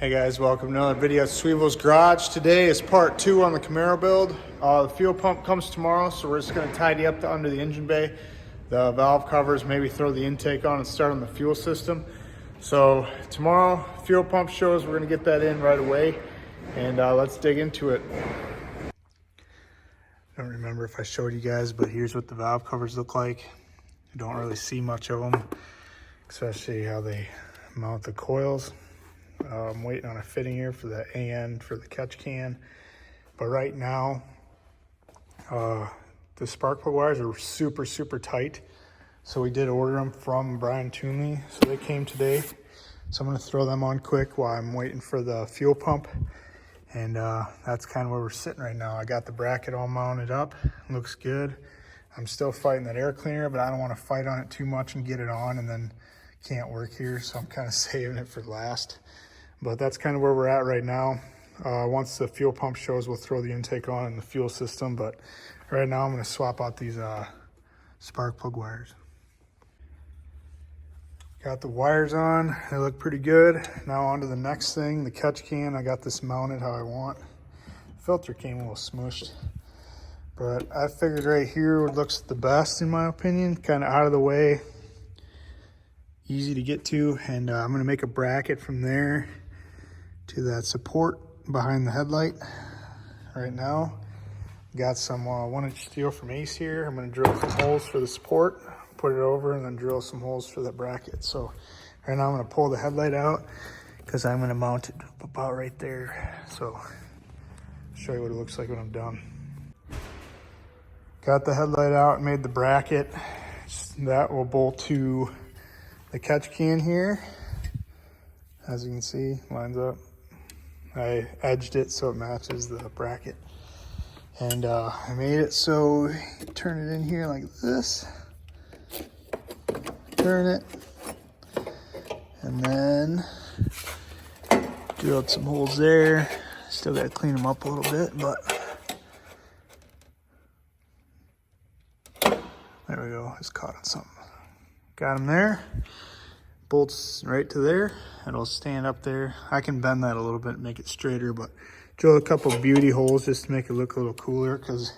Hey guys, welcome to another video at Sweevel's Garage. Today is part 2 on the Camaro build. The fuel pump comes tomorrow, so we're just going to tidy up under the engine bay, the valve covers, maybe throw the intake on and start on the fuel system. So tomorrow, fuel pump shows, we're going to get that in right away, and let's dig into it. I don't remember if I showed you guys, but here's what the valve covers look like. You don't really see much of them, especially how they mount the coils. I'm waiting on a fitting here for the AN for the catch can, but right now the spark plug wires are super tight, so we did order them from Brian Toomey, so they came today. So I'm going to throw them on quick while I'm waiting for the fuel pump, and that's kind of where we're sitting right now. I got the bracket all mounted up, looks good. I'm still fighting that air cleaner, but I don't want to fight on it too much and get it on and then can't work here, so I'm kind of saving it for last. But that's kind of where we're at right now. Once the fuel pump shows, we'll throw the intake on in the fuel system. But right now I'm going to swap out these spark plug wires. Got the wires on. They look pretty good. Now on to the next thing, the catch can. I got this mounted how I want. The filter came a little smushed. But I figured right here it looks the best in my opinion. Kind of out of the way. Easy to get to. And I'm going to make a bracket from there to that support behind the headlight. Right now got some 1-inch steel from Ace here. I'm going to drill some holes for the support, put it over, and then drill some holes for the bracket. So right now I'm going to pull the headlight out because I'm going to mount it about right there. So I'll show you what it looks like when I'm done. Got the headlight out, made the bracket. That will bolt to the catch can here. As you can see, lines up. I edged it so it matches the bracket. And I made it so you turn it in here like this. Turn it. And then drilled some holes there. Still gotta clean them up a little bit, but there we go, it's caught on something. Got them there. Bolts right to there. It'll stand up there. I can bend that a little bit, make it straighter, but drill a couple beauty holes just to make it look a little cooler because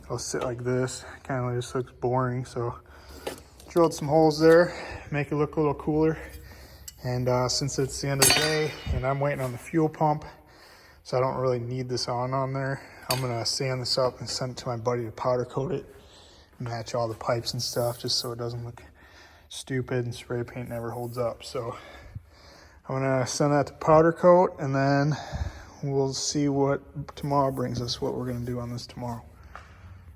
it'll sit like this. Kind of just looks boring. So drilled some holes there, make it look a little cooler. And since it's the end of the day and I'm waiting on the fuel pump, so I don't really need this on there, I'm gonna sand this up and send it to my buddy to powder coat it, match all the pipes and stuff just so it doesn't look stupid and spray paint never holds up. So I'm gonna send that to powder coat and then we'll see what tomorrow brings us, what we're gonna do on this tomorrow.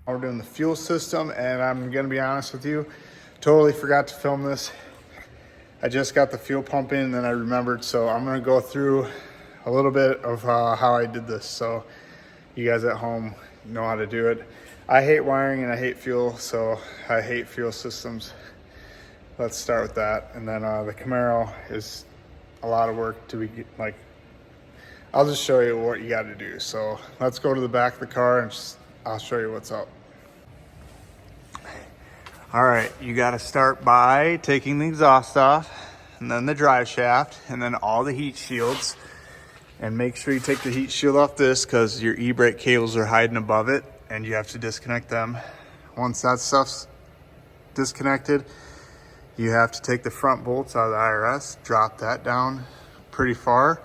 We're doing the fuel system, and I'm gonna be honest with you, totally forgot to film this. I just got the fuel pump in and then I remembered, so I'm gonna go through a little bit of how I did this so you guys at home know how to do it. I hate wiring and I hate fuel, so I hate fuel systems. Let's start with that. And then the Camaro is a lot of work to be like, I'll just show you what you got to do. So let's go to the back of the car and I'll show you what's up. All right, you got to start by taking the exhaust off and then the drive shaft and then all the heat shields, and make sure you take the heat shield off this because your e-brake cables are hiding above it and you have to disconnect them. Once that stuff's disconnected, you have to take the front bolts out of the IRS, drop that down pretty far,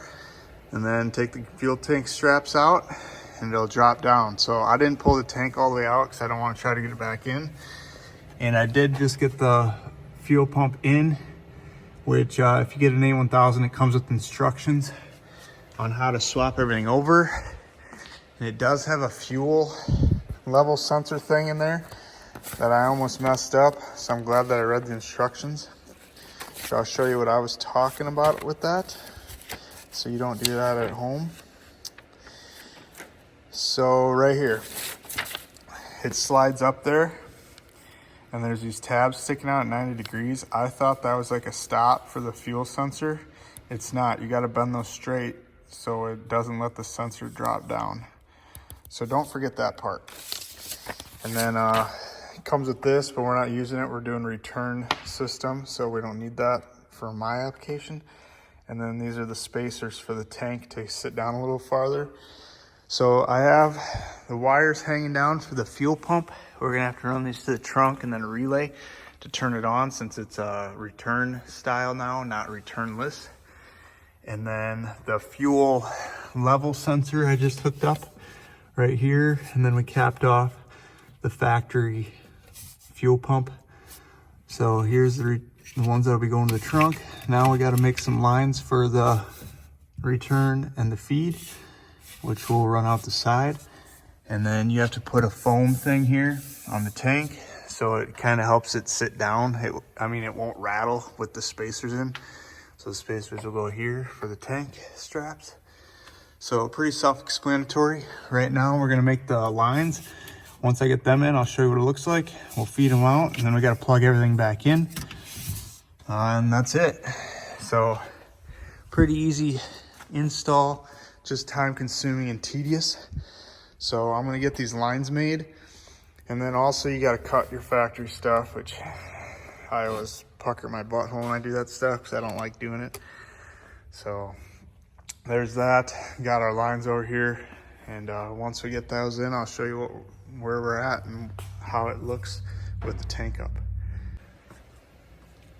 and then take the fuel tank straps out and it'll drop down. So I didn't pull the tank all the way out because I don't want to try to get it back in. And I did just get the fuel pump in, which if you get an A1000, it comes with instructions on how to swap everything over. And it does have a fuel level sensor thing in there that I almost messed up, so I'm glad that I read the instructions. So I'll show you what I was talking about with that, so you don't do that at home. So right here, it slides up there, and there's these tabs sticking out at 90 degrees. I thought that was like a stop for the fuel sensor. It's not. You got to bend those straight so it doesn't let the sensor drop down. So don't forget that part. And then comes with this, but we're not using it. We're doing return system, so we don't need that for my application. And then these are the spacers for the tank to sit down a little farther. So I have the wires hanging down for the fuel pump. We're gonna have to run these to the trunk and then a relay to turn it on, since it's a return style now, not returnless. And then the fuel level sensor I just hooked up right here. And then we capped off the factory fuel pump. So here's the ones that'll be going to the trunk. Now we got to make some lines for the return and the feed, which will run out the side. And then you have to put a foam thing here on the tank, so it kind of helps it sit down. It won't rattle with the spacers in. So the spacers will go here for the tank straps. So pretty self-explanatory. Right now we're gonna make the lines. Once I get them in, I'll show you what it looks like. We'll feed them out, and then we got to plug everything back in. And that's it. So pretty easy install, just time consuming and tedious. So I'm gonna get these lines made. And then also you gotta cut your factory stuff, which I always pucker my butthole when I do that stuff because I don't like doing it. So there's that. Got our lines over here. And once we get those in, I'll show you where we're at and how it looks with the tank up.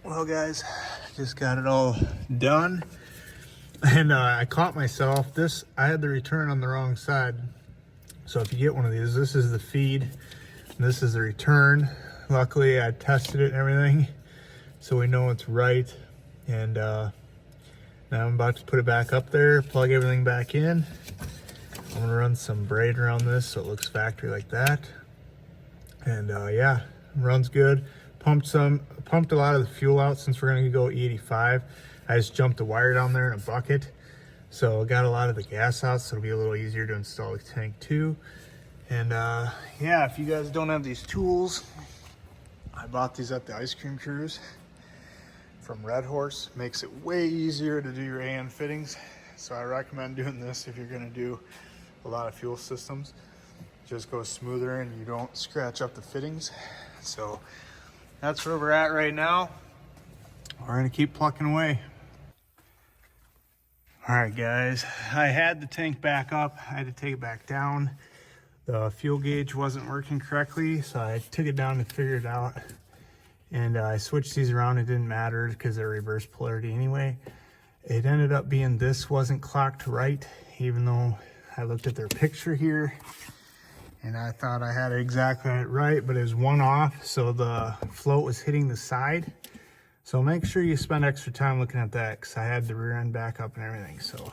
Well guys, just got it all done. And I caught myself. I had the return on the wrong side. So if you get one of these, this is the feed, and this is the return. Luckily I tested it and everything, so we know it's right. And now I'm about to put it back up there, plug everything back in. I'm gonna run some braid around this so it looks factory like that. And yeah, runs good. Pumped a lot of the fuel out since we're gonna go E85. I just jumped the wire down there in a bucket. So I got a lot of the gas out, so it'll be a little easier to install the tank too. And yeah, if you guys don't have these tools, I bought these at the ice cream cruise from Red Horse. Makes it way easier to do your AN fittings. So I recommend doing this if you're gonna do a lot of fuel systems. Just goes smoother and you don't scratch up the fittings. So that's where we're at right now. We're gonna keep plucking away. All right guys, I had the tank back up. I had to take it back down. The fuel gauge wasn't working correctly, so I took it down and figured it out. And I switched these around. It didn't matter because they're reverse polarity anyway. It ended up being this wasn't clocked right, even though I looked at their picture here and I thought I had it exactly right, but it was one off, so the float was hitting the side. So make sure you spend extra time looking at that, because I had the rear end back up and everything. So,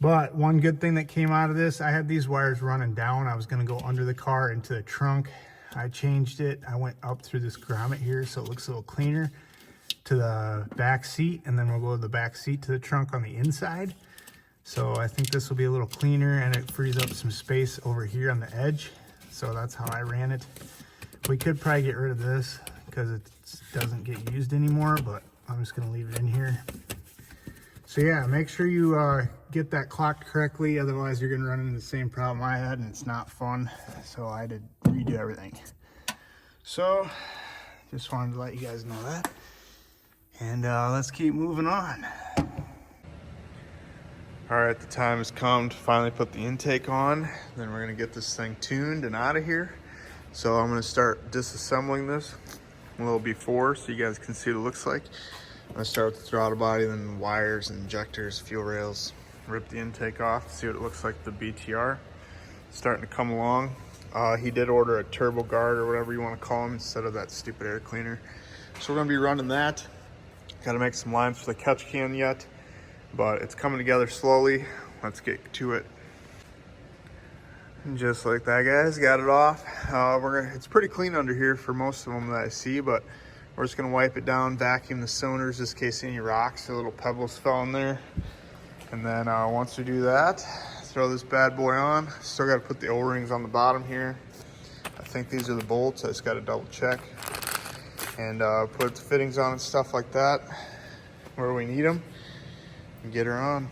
but one good thing that came out of this, I had these wires running down. I was gonna go under the car into the trunk. I changed it. I went up through this grommet here so it looks a little cleaner to the back seat, and then we'll go to the back seat to the trunk on the inside. So I think this will be a little cleaner, and it frees up some space over here on the edge. So that's how I ran it. We could probably get rid of this because it doesn't get used anymore, but I'm just gonna leave it in here. So yeah, make sure you get that clocked correctly, otherwise you're gonna run into the same problem I had, and it's not fun. So I had to redo everything. So just wanted to let you guys know that. And let's keep moving on. All right, the time has come to finally put the intake on. Then we're gonna get this thing tuned and out of here. So I'm gonna start disassembling this a little before so you guys can see what it looks like. I'm gonna start with the throttle body, then the wires, injectors, fuel rails, rip the intake off, see what it looks like, the BTR. Starting to come along. He did order a turbo guard or whatever you wanna call them instead of that stupid air cleaner. So we're gonna be running that. Gotta make some lines for the catch can yet, but it's coming together slowly. Let's get to it. And just like that, guys, got it off. It's pretty clean under here for most of them that I see, but we're just gonna wipe it down, vacuum the cylinders just in case any rocks or little pebbles fell in there. And then once we do that, throw this bad boy on. Still gotta put the O-rings on the bottom here. I think these are the bolts, I just gotta double check. And put the fittings on and stuff like that where we need them and get her on.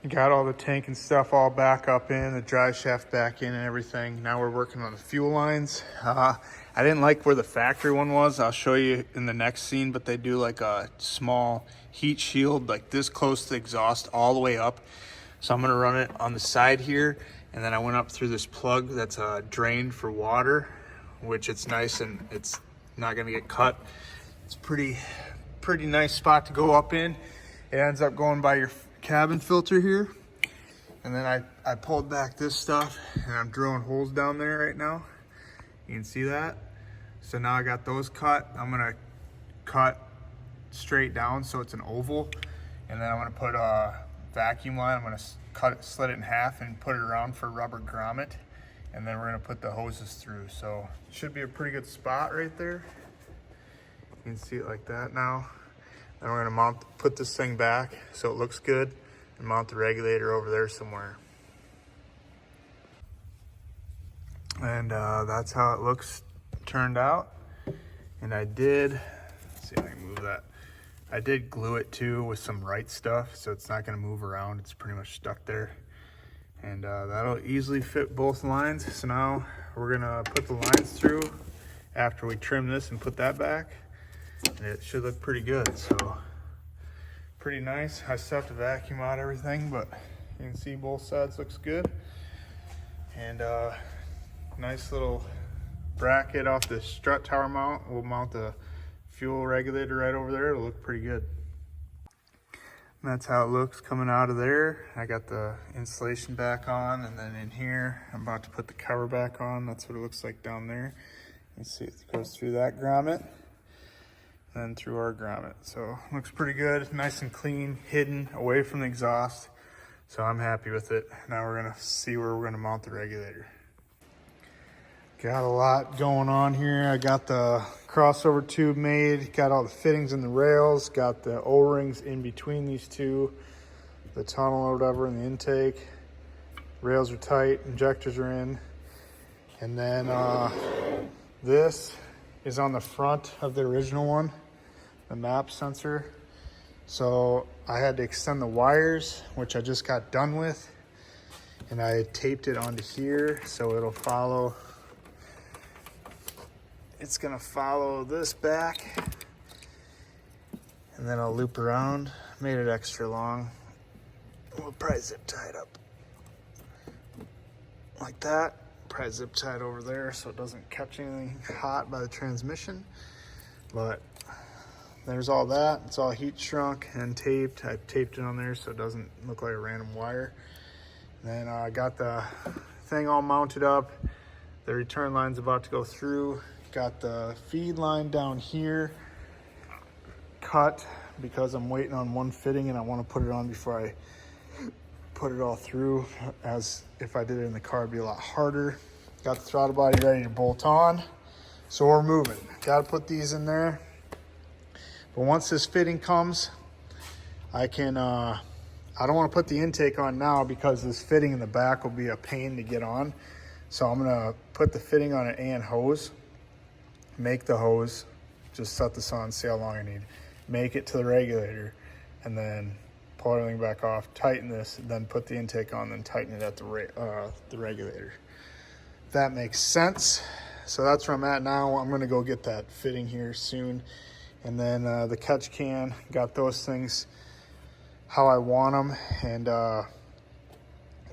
Got all the tank and stuff all back up in, the drive shaft back in and everything. Now we're working on the fuel lines. I I didn't like where the factory one was. I'll show you in the next scene, but they do like a small heat shield like this close to the exhaust all the way up. So I'm gonna run it on the side here, and then I went up through this plug that's a drain for water, which it's nice and it's not gonna get cut. It's pretty nice spot to go up in. It ends up going by your cabin filter here. And then I pulled back this stuff and I'm drilling holes down there right now. You can see that. So now I got those cut. I'm gonna cut straight down so it's an oval. And then I'm gonna put a vacuum line. I'm gonna slit it in half and put it around for rubber grommet. And then we're gonna put the hoses through. So it should be a pretty good spot right there. You can see it like that now. Then we're gonna put this thing back so it looks good and mount the regulator over there somewhere. And that's how it looks turned out. And I did, let's see if I can move that. I did glue it too with some right stuff so it's not gonna move around. It's pretty much stuck there. And that'll easily fit both lines. So now we're gonna put the lines through after we trim this and put that back. And it should look pretty good, so pretty nice. I still have to vacuum out everything, but you can see both sides looks good. And nice little bracket off the strut tower mount. We'll mount the fuel regulator right over there. It'll look pretty good. And that's how it looks coming out of there. I got the insulation back on, and then in here, I'm about to put the cover back on. That's what it looks like down there. You can see it goes through that grommet, then through our grommet. So looks pretty good, nice and clean, hidden away from the exhaust. So I'm happy with it. Now we're gonna see where we're gonna mount the regulator. Got a lot going on here. I got the crossover tube made, got all the fittings in the rails, got the O-rings in between these two, the tunnel or whatever, and the intake. Rails are tight, injectors are in. And then this is on the front of the original one, the map sensor. So I had to extend the wires, which I just got done with, and I taped it onto here so it'll follow. It's gonna follow this back, and then I'll loop around. Made it extra long. We'll probably zip tie it up like that. Probably zip tie it over there so it doesn't catch anything hot by the transmission. But there's all that. It's all heat shrunk and taped. I taped it on there so it doesn't look like a random wire. And then I got the thing all mounted up. The return line's about to go through. Got the feed line down here cut because I'm waiting on one fitting and I want to put it on before I put it all through, as if I did it in the car it'd be a lot harder. Got the throttle body ready to bolt on, so we're moving. Got to put these in there, but once this fitting comes, I can I don't want to put the intake on now because this fitting in the back will be a pain to get on. So I'm gonna put the fitting on an AN hose, make the hose, just set this on, see how long I need, make it to the regulator, and then pull everything back off, tighten this, then put the intake on, then tighten it at the regulator. If that makes sense. So that's where I'm at now. I'm gonna go get that fitting here soon. And then the catch can, got those things how I want them. And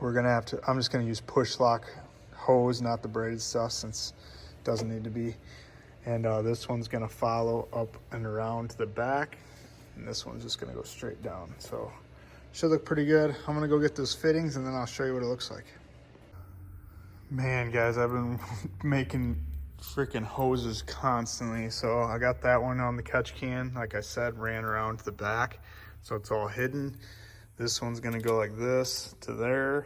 we're gonna have to, I'm just gonna use push lock hose, not the braided stuff, since it doesn't need to be. And this one's gonna follow up and around to the back, and this one's just gonna go straight down. So should look pretty good. I'm gonna go get those fittings and then I'll show you what it looks like. Man, guys, I've been making freaking hoses constantly. So I got that one on the catch can, like I said, ran around to the back, so it's all hidden. This one's gonna go like this to there.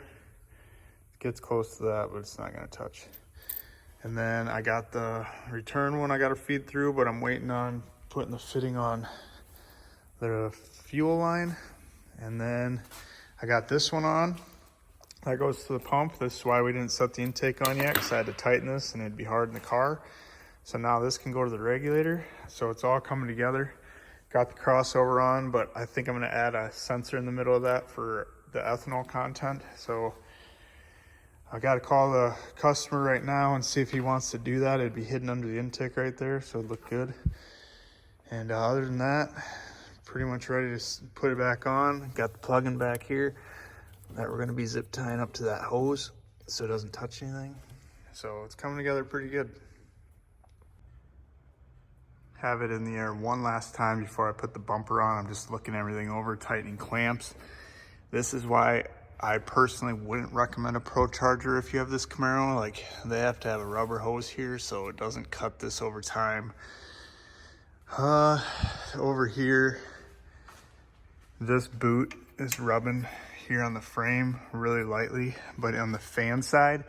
It gets close to that, but it's not gonna touch. And then I got the return one I gotta feed through, but I'm waiting on putting the fitting on the fuel line. And then I got this one on. That goes to the pump. This is why we didn't set the intake on yet, because I had to tighten this and it'd be hard in the car. So now this can go to the regulator. So it's all coming together. Got the crossover on, but I think I'm gonna add a sensor in the middle of that for the ethanol content. So I got to call the customer right now and see if he wants to do that. It'd be hidden under the intake right there, so it'd look good. And other than that, pretty much ready to put it back on. Got the plug-in back here that we're going to be zip tying up to that hose so it doesn't touch anything. So it's coming together pretty good. Have it in the air one last time before I put the bumper on. I'm just looking everything over, tightening clamps. This is why I personally wouldn't recommend a Procharger if you have this Camaro. Like, they have to have a rubber hose here so it doesn't cut this over time. Over here, this boot is rubbing here on the frame really lightly, but on the fan side,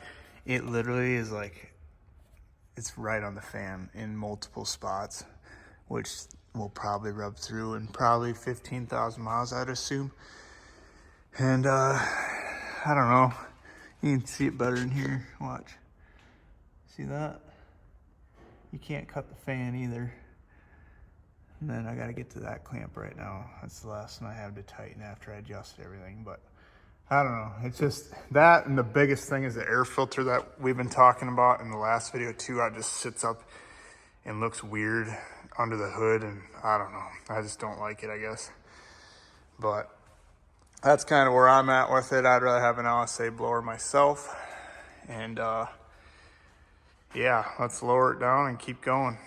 it literally is like, it's right on the fan in multiple spots, which will probably rub through in probably 15,000 miles, I'd assume. And I don't know, you can see it better in here. Watch, see that? You can't cut the fan either. And then I gotta get to that clamp right now. That's the last one I have to tighten after I adjusted everything. But I don't know, it's just that, and the biggest thing is the air filter that we've been talking about in the last video too. It just sits up and looks weird under the hood, and I don't know, I just don't like it, I guess. But that's kind of where I'm at with it. I'd rather have an LSA blower myself. And yeah, let's lower it down and keep going.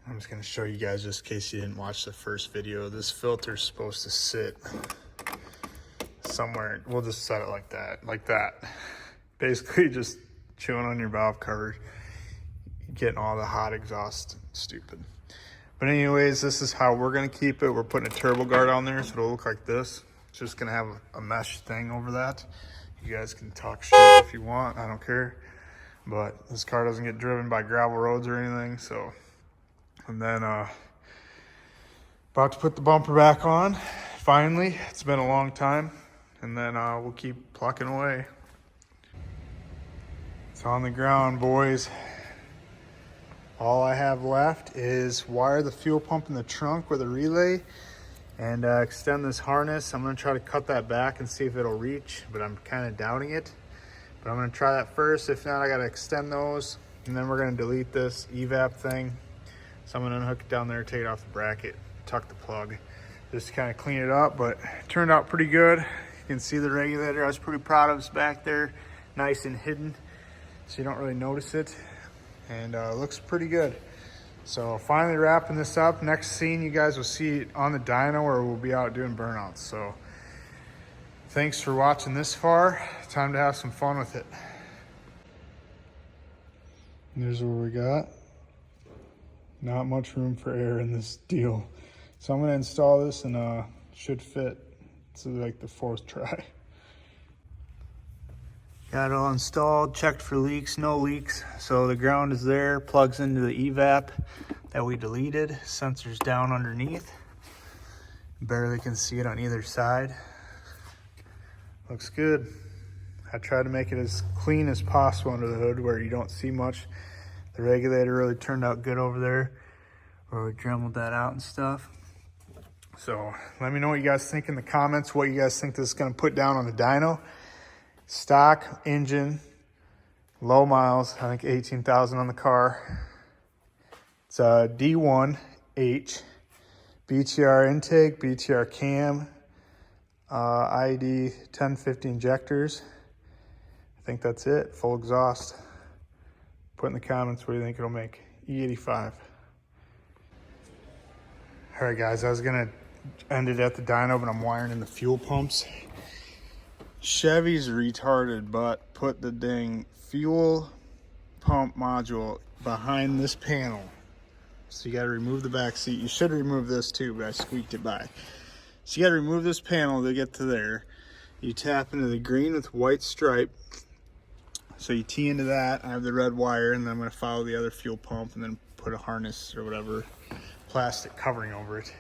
I'm just gonna show you guys, just in case you didn't watch the first video. This filter's supposed to sit somewhere. We'll just set it like that. Basically just chewing on your valve cover, getting all the hot exhaust. Stupid. But anyways, this is how we're gonna keep it. We're putting a turbo guard on there, so it'll look like this. It's just gonna have a mesh thing over that. You guys can talk shit if you want, I don't care. But this car doesn't get driven by gravel roads or anything, so. And then about to put the bumper back on, finally. It's been a long time. And then we'll keep plucking away. It's on the ground, boys. All I have left is wire the fuel pump in the trunk with a relay and extend this harness. I'm gonna try to cut that back and see if it'll reach, but I'm kind of doubting it. But I'm gonna try that first. If not, I gotta extend those, and then we're gonna delete this evap thing. So I'm gonna unhook it down there, take it off the bracket, tuck the plug, just to kind of clean it up, but it turned out pretty good. You can see the regulator. I was pretty proud of this back there, nice and hidden, so you don't really notice it. And it looks pretty good. So finally wrapping this up. Next scene, you guys will see it on the dyno, or we'll be out doing burnouts. So thanks for watching this far. Time to have some fun with it. And there's what we got. Not much room for air in this deal. So I'm gonna install this and should fit. It's like the 4th try. Got it all installed, checked for leaks, no leaks. So the ground is there, plugs into the evap that we deleted. Sensor's down underneath. Barely can see it on either side. Looks good. I tried to make it as clean as possible under the hood where you don't see much. The regulator really turned out good over there where we dremeled that out and stuff. So let me know what you guys think in the comments, what you guys think this is gonna put down on the dyno. Stock engine, low miles, I think 18,000 on the car. It's a D1SC, BTR intake, BTR cam, ID 1050 injectors. I think that's it, full exhaust. Put in the comments what do you think it'll make. E85. All right guys, I was gonna end it at the dyno, but I'm wiring in the fuel pumps. Chevy's retarded, but put the dang fuel pump module behind this panel. So you gotta remove the back seat. You should remove this too, but I squeaked it by. So you gotta remove this panel to get to there. You tap into the green with white stripe. So you tee into that. I have the red wire, and then I'm gonna follow the other fuel pump and then put a harness or whatever plastic covering over it.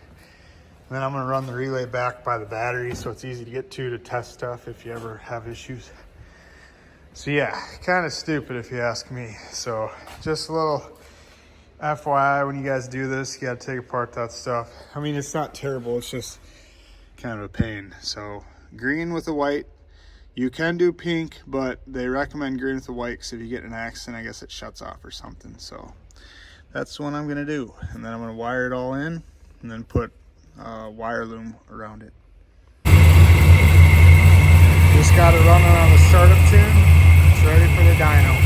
And then I'm gonna run the relay back by the battery so it's easy to get to test stuff if you ever have issues. So yeah, kind of stupid if you ask me. So just a little FYI, when you guys do this, you gotta take apart that stuff. I mean, it's not terrible, it's just kind of a pain. So green with the white, You can do pink, but they recommend green with the white because if you get in an accident, I guess it shuts off or something. So that's what I'm gonna do. And then I'm gonna wire it all in and then put wire loom around it. Just got it running on the startup tune. It's ready for the dyno.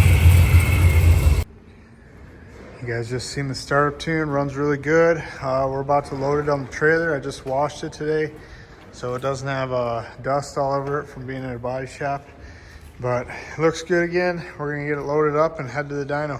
You guys just seen the startup tune, runs really good. We're about to load it on the trailer. I just washed it today, so it doesn't have dust all over it from being in a body shop. But it looks good again. We're gonna get it loaded up and head to the dyno.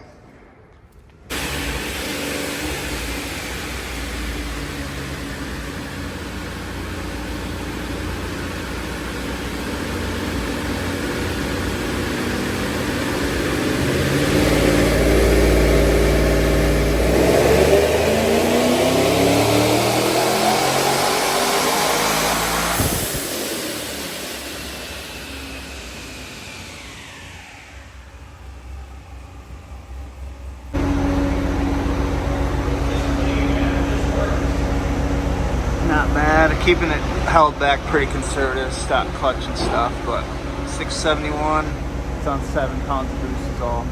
Not bad. Keeping it held back pretty conservative, stock clutch and stuff, but 671. It's on 7 pounds of boost is all.